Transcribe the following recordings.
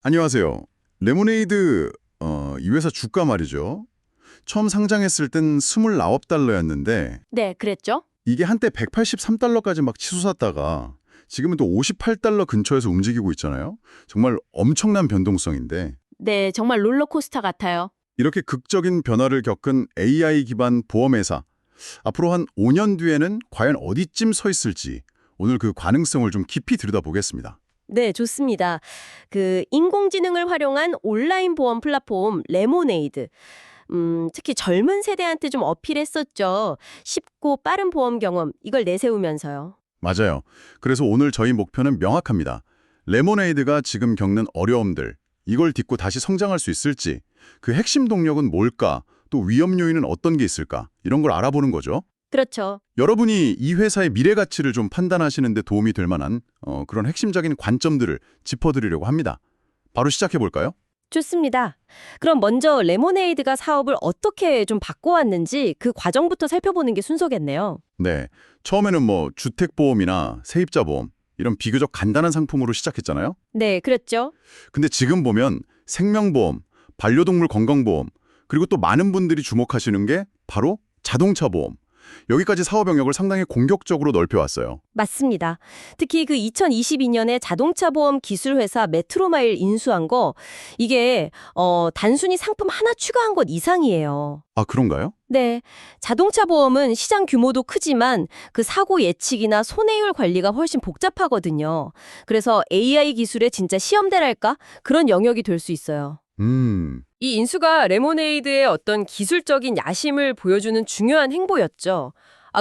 안녕하세요. 레모네이드 이 회사 주가 말이죠. 처음 상장했을 땐 29달러였는데 네, 그랬죠? 이게 한때 183달러까지 막 치솟았다가 지금은 또 58달러 근처에서 움직이고 있잖아요. 정말 엄청난 변동성인데 네, 정말 롤러코스터 같아요. 이렇게 극적인 변화를 겪은 AI 기반 보험회사 앞으로 한 5년 뒤에는 과연 어디쯤 서 있을지 오늘 그 가능성을 좀 깊이 들여다보겠습니다. 네, 좋습니다. 인공지능을 활용한 온라인 보험 플랫폼 레모네이드. 특히 젊은 세대한테 좀 어필했었죠. 쉽고 빠른 보험 경험, 이걸 내세우면서요. 맞아요. 그래서 오늘 저희 목표는 명확합니다. 레모네이드가 지금 겪는 어려움들, 이걸 딛고 다시 성장할 수 있을지, 그 핵심 동력은 뭘까, 또 위험 요인은 어떤 게 있을까, 이런 걸 알아보는 거죠. 그렇죠. 여러분이 이 회사의 미래 가치를 좀 판단하시는 데 도움이 될 만한 그런 핵심적인 관점들을 짚어드리려고 합니다. 바로 시작해 볼까요? 좋습니다. 그럼 먼저 레모네이드가 사업을 어떻게 좀 바꿔왔는지 그 과정부터 살펴보는 게 순서겠네요. 네, 처음에는 뭐 주택보험이나 세입자보험, 이런 비교적 간단한 상품으로 시작했잖아요. 네, 그랬죠. 근데 지금 보면 생명보험, 반려동물 건강보험, 그리고 또 많은 분들이 주목하시는 게 바로 자동차 보험. 여기까지 사업 영역을 상당히 공격적으로 넓혀왔어요. 맞습니다. 특히 그 2022년에 자동차 보험 기술 회사 메트로마일 인수한 거 이게 단순히 상품 하나 추가한 것 이상이에요. 아, 그런가요? 네. 자동차 보험은 시장 규모도 크지만 그 사고 예측이나 손해율 관리가 훨씬 복잡하거든요. 그래서 AI 기술의 진짜 시험대랄까? 그런 영역이 될 수 있어요. 이 인수가 레모네이드의 어떤 기술적인 야심을 보여주는 중요한 행보였죠.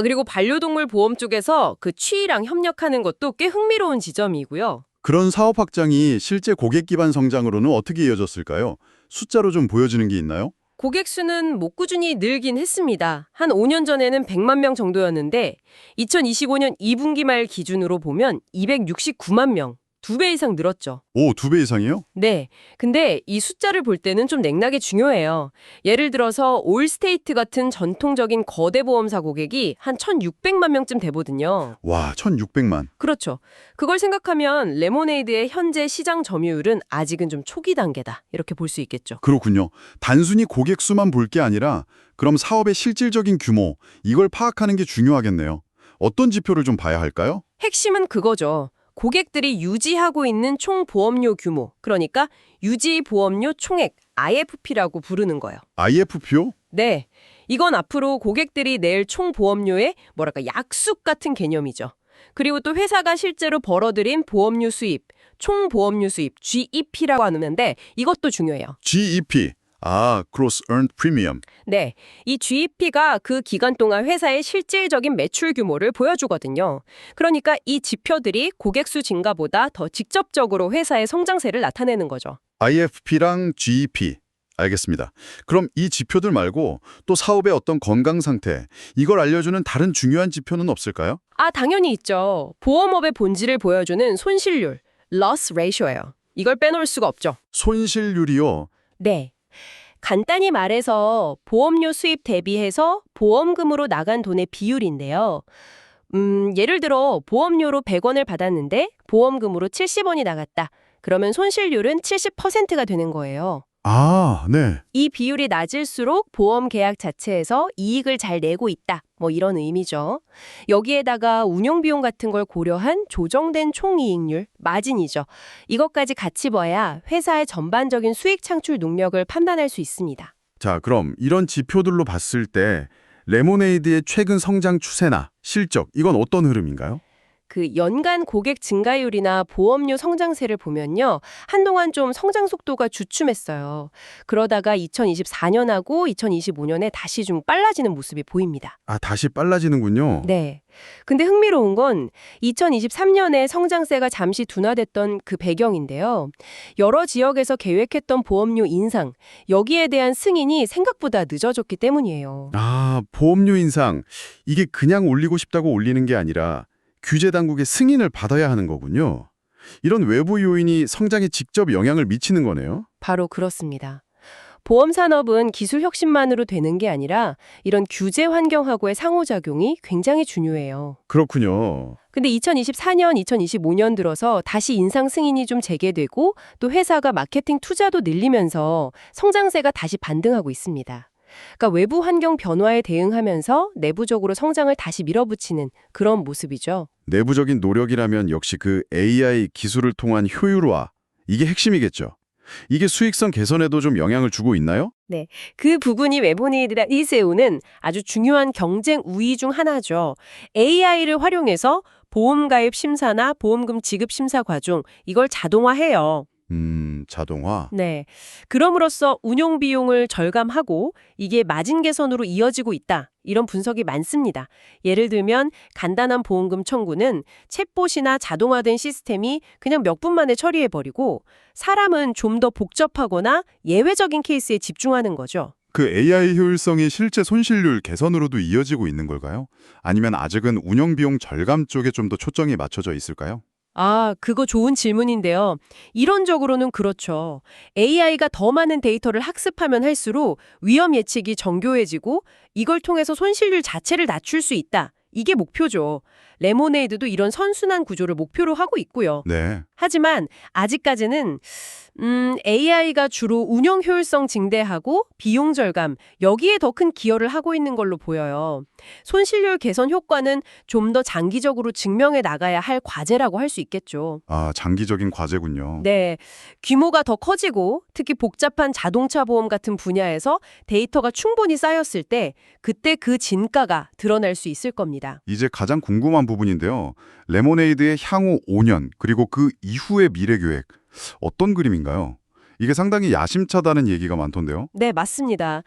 그리고 반려동물 보험 쪽에서 그 취이랑 협력하는 것도 꽤 흥미로운 지점이고요. 그런 사업 확장이 실제 고객 기반 성장으로는 어떻게 이어졌을까요? 숫자로 좀 보여지는 게 있나요? 고객 수는 뭐 꾸준히 늘긴 했습니다. 한 5년 전에는 100만 명 정도였는데 2025년 2분기 말 기준으로 보면 269만 명, 2배 이상 늘었죠. 오, 2배 이상이요? 네. 근데 이 숫자를 볼 때는 좀 맥락이 중요해요. 예를 들어서 올스테이트 같은 전통적인 거대 보험사 고객이 한 1,600만 명쯤 되거든요. 와, 1,600만. 그렇죠. 그걸 생각하면 레모네이드의 현재 시장 점유율은 아직은 좀 초기 단계다. 이렇게 볼 수 있겠죠. 그렇군요. 단순히 고객 수만 볼 게 아니라 그럼 사업의 실질적인 규모, 이걸 파악하는 게 중요하겠네요. 어떤 지표를 좀 봐야 할까요? 핵심은 그거죠. 고객들이 유지하고 있는 총 보험료 규모, 그러니까 유지 보험료 총액, IFP라고 부르는 거예요. IFP요? 네. 이건 앞으로 고객들이 낼 총 보험료의 약숙 같은 개념이죠. 그리고 또 회사가 실제로 벌어들인 보험료 수입, 총 보험료 수입, GEP라고 하는데 이것도 중요해요. GEP. 아, Gross Earned Premium. 네. 이 GEP가 그 기간 동안 회사의 실질적인 매출 규모를 보여주거든요. 그러니까 이 지표들이 고객 수 증가보다 더 직접적으로 회사의 성장세를 나타내는 거죠. IFP랑 GEP. 알겠습니다. 그럼 이 지표들 말고 또 사업의 어떤 건강 상태, 이걸 알려주는 다른 중요한 지표는 없을까요? 당연히 있죠. 보험업의 본질을 보여주는 손실률, loss ratio예요. 이걸 빼놓을 수가 없죠. 손실률이요. 네. 간단히 말해서 보험료 수입 대비해서 보험금으로 나간 돈의 비율인데요. 예를 들어 보험료로 100원을 받았는데 보험금으로 70원이 나갔다. 그러면 손실률은 70%가 되는 거예요. 아, 네. 이 비율이 낮을수록 보험 계약 자체에서 이익을 잘 내고 있다. 뭐 이런 의미죠. 여기에다가 운용 비용 같은 걸 고려한 조정된 총이익률, 마진이죠. 이것까지 같이 봐야 회사의 전반적인 수익 창출 능력을 판단할 수 있습니다. 자, 그럼 이런 지표들로 봤을 때 레모네이드의 최근 성장 추세나 실적, 이건 어떤 흐름인가요? 그 연간 고객 증가율이나 보험료 성장세를 보면요. 한동안 좀 성장 속도가 주춤했어요. 그러다가 2024년하고 2025년에 다시 좀 빨라지는 모습이 보입니다. 아, 다시 빨라지는군요. 네. 근데 흥미로운 건 2023년에 성장세가 잠시 둔화됐던 그 배경인데요. 여러 지역에서 계획했던 보험료 인상, 여기에 대한 승인이 생각보다 늦어졌기 때문이에요. 아, 보험료 인상. 이게 그냥 올리고 싶다고 올리는 게 아니라 규제 당국의 승인을 받아야 하는 거군요. 이런 외부 요인이 성장에 직접 영향을 미치는 거네요. 바로 그렇습니다. 보험 산업은 기술 혁신만으로 되는 게 아니라 이런 규제 환경하고의 상호작용이 굉장히 중요해요. 그렇군요. 근데 2024년, 2025년 들어서 다시 인상 승인이 좀 재개되고 또 회사가 마케팅 투자도 늘리면서 성장세가 다시 반등하고 있습니다. 그러니까 외부 환경 변화에 대응하면서 내부적으로 성장을 다시 밀어붙이는 그런 모습이죠. 내부적인 노력이라면 역시 그 AI 기술을 통한 효율화, 이게 핵심이겠죠. 이게 수익성 개선에도 좀 영향을 주고 있나요? 그 부분이 웨보네이드라 이세우는 아주 중요한 경쟁 우위 중 하나죠. AI를 활용해서 보험 가입 심사나 보험금 지급 심사 과정 이걸 자동화해요. 자동화. 네. 그럼으로써 운용 비용을 절감하고 이게 마진 개선으로 이어지고 있다. 이런 분석이 많습니다. 예를 들면 간단한 보험금 청구는 챗봇이나 자동화된 시스템이 그냥 몇 분 만에 처리해버리고 사람은 좀 더 복잡하거나 예외적인 케이스에 집중하는 거죠. 그 AI 효율성이 실제 손실률 개선으로도 이어지고 있는 걸까요? 아니면 아직은 운영 비용 절감 쪽에 좀 더 초점이 맞춰져 있을까요? 그거 좋은 질문인데요. 이론적으로는 그렇죠. AI가 더 많은 데이터를 학습하면 할수록 위험 예측이 정교해지고 이걸 통해서 손실률 자체를 낮출 수 있다. 이게 목표죠. 레모네이드도 이런 선순환 구조를 목표로 하고 있고요. 네. 하지만 아직까지는 AI가 주로 운영 효율성 증대하고 비용 절감, 여기에 더 큰 기여를 하고 있는 걸로 보여요. 손실률 개선 효과는 좀 더 장기적으로 증명해 나가야 할 과제라고 할 수 있겠죠. 장기적인 과제군요. 네, 규모가 더 커지고 특히 복잡한 자동차 보험 같은 분야에서 데이터가 충분히 쌓였을 때 그때 그 진가가 드러날 수 있을 겁니다. 이제 가장 궁금한 부분인데요. 레모네이드의 향후 5년 그리고 그 이후의 미래 계획 어떤 그림인가요? 이게 상당히 야심차다는 얘기가 많던데요. 네, 맞습니다.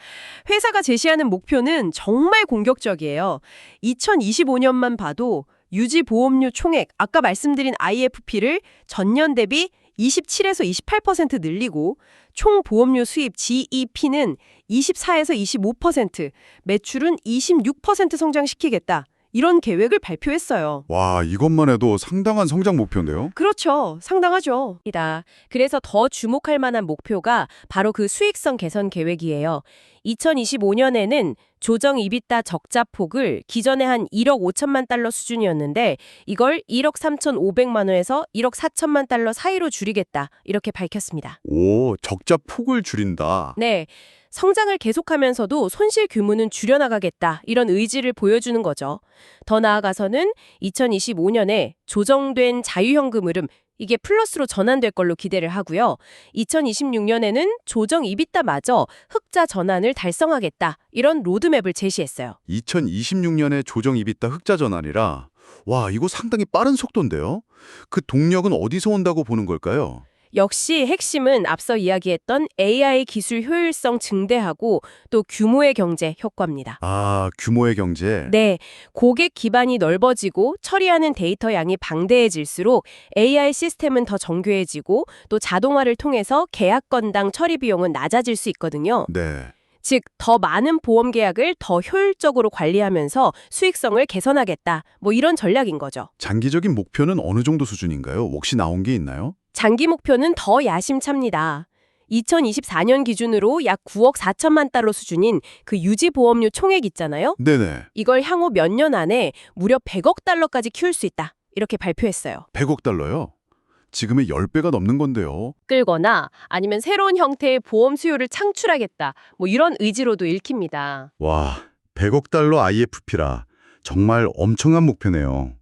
회사가 제시하는 목표는 정말 공격적이에요. 2025년만 봐도 유지 보험료 총액, 아까 말씀드린 IFP를 전년 대비 27에서 28% 늘리고 총 보험료 수입 GEP는 24에서 25%, 매출은 26% 성장시키겠다. 이런 계획을 발표했어요. 와, 이것만 해도 상당한 성장 목표인데요. 그렇죠. 상당하죠. 그래서 더 주목할 만한 목표가 바로 그 수익성 개선 계획이에요. 2025년에는 조정 이비타 적자 폭을 기존에 한 1억 5천만 달러 수준이었는데 이걸 1억 3,500만 원에서 1억 4천만 달러 사이로 줄이겠다. 이렇게 밝혔습니다. 오, 적자 폭을 줄인다. 네. 성장을 계속하면서도 손실 규모는 줄여나가겠다. 이런 의지를 보여주는 거죠. 더 나아가서는 2025년에 조정된 자유현금 흐름, 이게 플러스로 전환될 걸로 기대를 하고요. 2026년에는 조정 이비타마저 흑자 전환을 달성하겠다. 이런 로드맵을 제시했어요. 2026년에 조정 이비타 흑자 전환이라 와, 이거 상당히 빠른 속도인데요. 그 동력은 어디서 온다고 보는 걸까요? 역시 핵심은 앞서 이야기했던 AI 기술 효율성 증대하고 또 규모의 경제 효과입니다. 규모의 경제. 네, 고객 기반이 넓어지고 처리하는 데이터 양이 방대해질수록 AI 시스템은 더 정교해지고 또 자동화를 통해서 계약 건당 처리 비용은 낮아질 수 있거든요. 네. 즉, 더 많은 보험 계약을 더 효율적으로 관리하면서 수익성을 개선하겠다. 이런 전략인 거죠. 장기적인 목표는 어느 정도 수준인가요? 혹시 나온 게 있나요? 장기 목표는 더 야심찹니다. 2024년 기준으로 약 9억 4천만 달러 수준인 그 유지 보험료 총액 있잖아요. 네네. 이걸 향후 몇 년 안에 무려 100억 달러까지 키울 수 있다. 이렇게 발표했어요. 100억 달러요? 지금의 10배가 넘는 건데요. 끌거나 아니면 새로운 형태의 보험 수요를 창출하겠다. 이런 의지로도 읽힙니다. 와, 100억 달러 IFP라 정말 엄청난 목표네요.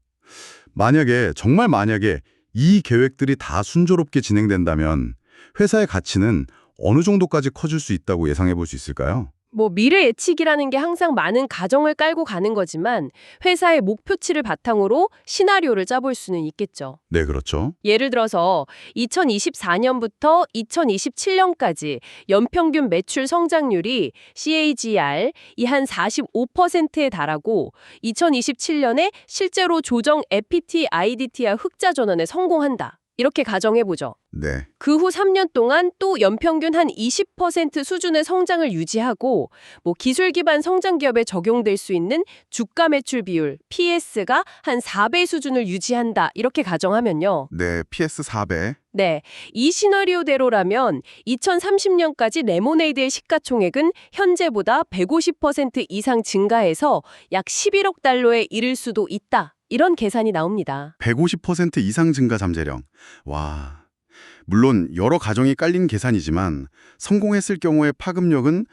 정말 만약에 이 계획들이 다 순조롭게 진행된다면 회사의 가치는 어느 정도까지 커질 수 있다고 예상해 볼 수 있을까요? 미래 예측이라는 게 항상 많은 가정을 깔고 가는 거지만 회사의 목표치를 바탕으로 시나리오를 짜볼 수는 있겠죠. 네, 그렇죠. 예를 들어서 2024년부터 2027년까지 연평균 매출 성장률이 CAGR 이 한 45%에 달하고 2027년에 실제로 조정 FPT, IDTR 흑자 전환에 성공한다. 이렇게 가정해보죠. 네. 그 후 3년 동안 또 연평균 한 20% 수준의 성장을 유지하고 기술 기반 성장 기업에 적용될 수 있는 주가 매출 비율 PS가 한 4배 수준을 유지한다. 이렇게 가정하면요. 네, PS 4배. 네, 이 시나리오대로라면 2030년까지 레모네이드의 시가총액은 현재보다 150% 이상 증가해서 약 11억 달러에 이를 수도 있다. 이런 계산이 나옵니다. 150% 이상 증가 잠재력. 와. 물론 여러 가정이 깔린 계산이지만 성공했을 경우의 파급력은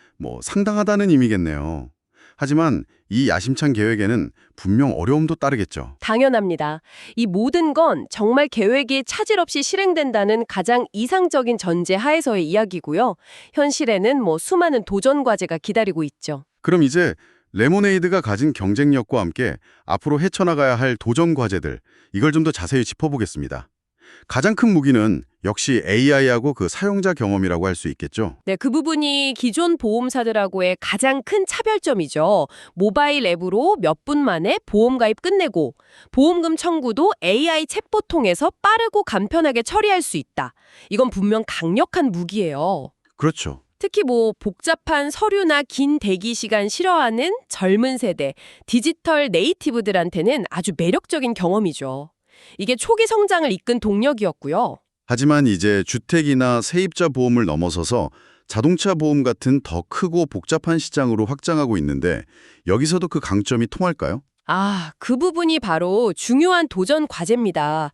상당하다는 의미겠네요. 하지만 이 야심찬 계획에는 분명 어려움도 따르겠죠. 당연합니다. 이 모든 건 정말 계획이 차질 없이 실행된다는 가장 이상적인 전제 하에서의 이야기고요. 현실에는 수많은 도전 과제가 기다리고 있죠. 그럼 이제 레모네이드가 가진 경쟁력과 함께 앞으로 헤쳐나가야 할 도전 과제들, 이걸 좀 더 자세히 짚어보겠습니다. 가장 큰 무기는 역시 AI하고 그 사용자 경험이라고 할 수 있겠죠. 네, 그 부분이 기존 보험사들하고의 가장 큰 차별점이죠. 모바일 앱으로 몇 분 만에 보험 가입 끝내고 보험금 청구도 AI 챗봇 통해서 빠르고 간편하게 처리할 수 있다. 이건 분명 강력한 무기예요. 그렇죠. 특히 복잡한 서류나 긴 대기 시간 싫어하는 젊은 세대, 디지털 네이티브들한테는 아주 매력적인 경험이죠. 이게 초기 성장을 이끈 동력이었고요. 하지만 이제 주택이나 세입자 보험을 넘어서서 자동차 보험 같은 더 크고 복잡한 시장으로 확장하고 있는데 여기서도 그 강점이 통할까요? 그 부분이 바로 중요한 도전 과제입니다.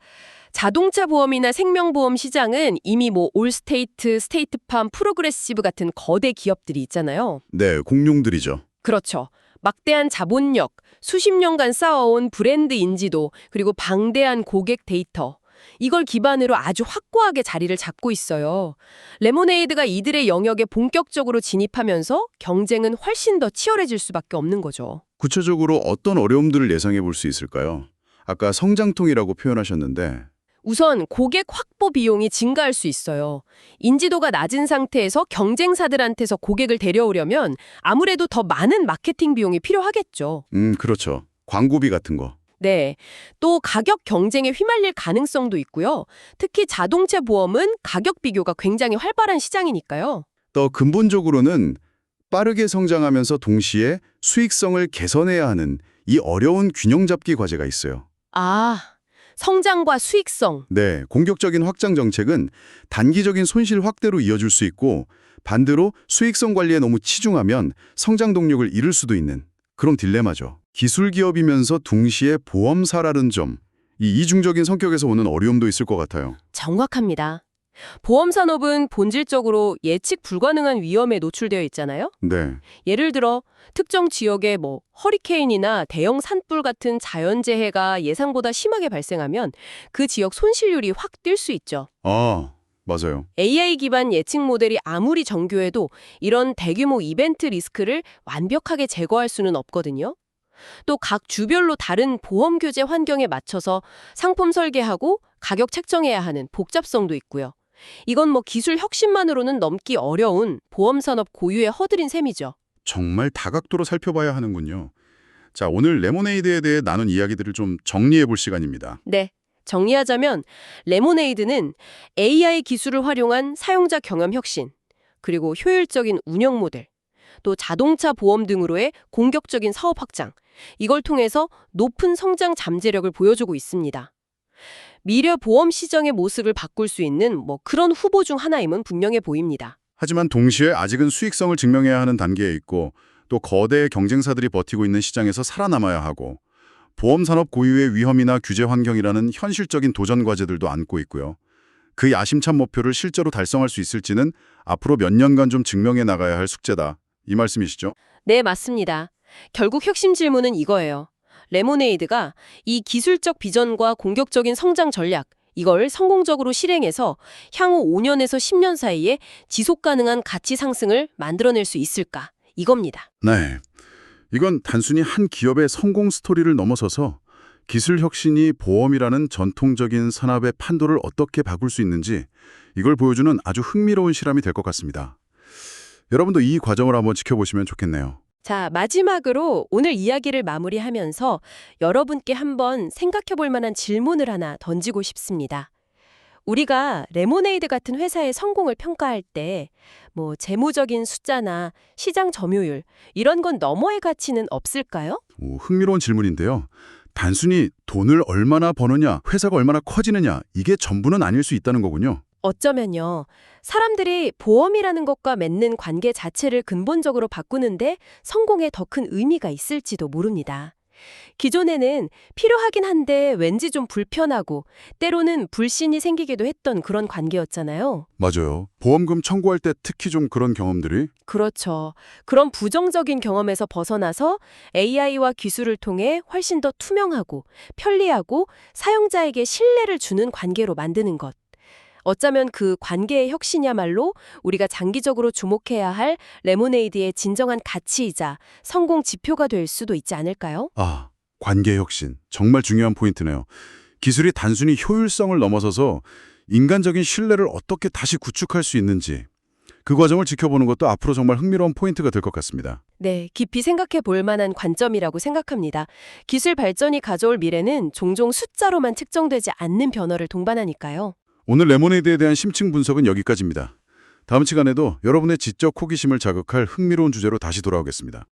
자동차 보험이나 생명보험 시장은 이미 올스테이트, 스테이트팜, 프로그레시브 같은 거대 기업들이 있잖아요. 네, 공룡들이죠. 그렇죠. 막대한 자본력, 수십 년간 쌓아온 브랜드 인지도, 그리고 방대한 고객 데이터. 이걸 기반으로 아주 확고하게 자리를 잡고 있어요. 레모네이드가 이들의 영역에 본격적으로 진입하면서 경쟁은 훨씬 더 치열해질 수밖에 없는 거죠. 구체적으로 어떤 어려움들을 예상해 볼 수 있을까요? 아까 성장통이라고 표현하셨는데 우선 고객 확보 비용이 증가할 수 있어요. 인지도가 낮은 상태에서 경쟁사들한테서 고객을 데려오려면 아무래도 더 많은 마케팅 비용이 필요하겠죠. 그렇죠. 광고비 같은 거. 네. 또 가격 경쟁에 휘말릴 가능성도 있고요. 특히 자동차 보험은 가격 비교가 굉장히 활발한 시장이니까요. 더 근본적으로는 빠르게 성장하면서 동시에 수익성을 개선해야 하는 이 어려운 균형 잡기 과제가 있어요. 성장과 수익성. 네, 공격적인 확장 정책은 단기적인 손실 확대로 이어질 수 있고 반대로 수익성 관리에 너무 치중하면 성장 동력을 잃을 수도 있는 그런 딜레마죠. 기술 기업이면서 동시에 보험사라는 점, 이 이중적인 성격에서 오는 어려움도 있을 것 같아요. 정확합니다. 보험 산업은 본질적으로 예측 불가능한 위험에 노출되어 있잖아요. 네, 예를 들어 특정 지역에 허리케인이나 대형 산불 같은 자연재해가 예상보다 심하게 발생하면 그 지역 손실률이 확 뛸 수 있죠. 맞아요. AI 기반 예측 모델이 아무리 정교해도 이런 대규모 이벤트 리스크를 완벽하게 제거할 수는 없거든요. 또 각 주별로 다른 보험 교제 환경에 맞춰서 상품 설계하고 가격 책정해야 하는 복잡성도 있고요. 이건 기술 혁신만으로는 넘기 어려운 보험 산업 고유의 허들인 셈이죠. 정말 다각도로 살펴봐야 하는군요. 자, 오늘 레모네이드에 대해 나눈 이야기들을 좀 정리해 볼 시간입니다. 네. 정리하자면 레모네이드는 AI 기술을 활용한 사용자 경험 혁신, 그리고 효율적인 운영 모델, 또 자동차 보험 등으로의 공격적인 사업 확장, 이걸 통해서 높은 성장 잠재력을 보여주고 있습니다. 미래 보험 시장의 모습을 바꿀 수 있는 그런 후보 중 하나임은 분명해 보입니다. 하지만 동시에 아직은 수익성을 증명해야 하는 단계에 있고 또 거대 경쟁사들이 버티고 있는 시장에서 살아남아야 하고 보험산업 고유의 위험이나 규제 환경이라는 현실적인 도전 과제들도 안고 있고요. 그 야심찬 목표를 실제로 달성할 수 있을지는 앞으로 몇 년간 좀 증명해 나가야 할 숙제다. 이 말씀이시죠? 네, 맞습니다. 결국 핵심 질문은 이거예요. 레모네이드가 이 기술적 비전과 공격적인 성장 전략, 이걸 성공적으로 실행해서 향후 5년에서 10년 사이에 지속 가능한 가치 상승을 만들어낼 수 있을까? 이겁니다. 네. 이건 단순히 한 기업의 성공 스토리를 넘어서서 기술 혁신이 보험이라는 전통적인 산업의 판도를 어떻게 바꿀 수 있는지 이걸 보여주는 아주 흥미로운 실험이 될 것 같습니다. 여러분도 이 과정을 한번 지켜보시면 좋겠네요. 자, 마지막으로 오늘 이야기를 마무리하면서 여러분께 한번 생각해 볼 만한 질문을 하나 던지고 싶습니다. 우리가 레모네이드 같은 회사의 성공을 평가할 때 재무적인 숫자나 시장 점유율 이런 건 너머의 가치는 없을까요? 흥미로운 질문인데요. 단순히 돈을 얼마나 버느냐, 회사가 얼마나 커지느냐 이게 전부는 아닐 수 있다는 거군요. 어쩌면요. 사람들이 보험이라는 것과 맺는 관계 자체를 근본적으로 바꾸는데 성공에 더 큰 의미가 있을지도 모릅니다. 기존에는 필요하긴 한데 왠지 좀 불편하고 때로는 불신이 생기기도 했던 그런 관계였잖아요. 맞아요. 보험금 청구할 때 특히 좀 그런 경험들이 그렇죠. 그런 부정적인 경험에서 벗어나서 AI와 기술을 통해 훨씬 더 투명하고 편리하고 사용자에게 신뢰를 주는 관계로 만드는 것. 어쩌면 그 관계의 혁신이야말로 우리가 장기적으로 주목해야 할 레모네이드의 진정한 가치이자 성공 지표가 될 수도 있지 않을까요? 관계 혁신. 정말 중요한 포인트네요. 기술이 단순히 효율성을 넘어서서 인간적인 신뢰를 어떻게 다시 구축할 수 있는지 그 과정을 지켜보는 것도 앞으로 정말 흥미로운 포인트가 될 것 같습니다. 네, 깊이 생각해 볼 만한 관점이라고 생각합니다. 기술 발전이 가져올 미래는 종종 숫자로만 측정되지 않는 변화를 동반하니까요. 오늘 레모네이드에 대한 심층 분석은 여기까지입니다. 다음 시간에도 여러분의 지적 호기심을 자극할 흥미로운 주제로 다시 돌아오겠습니다.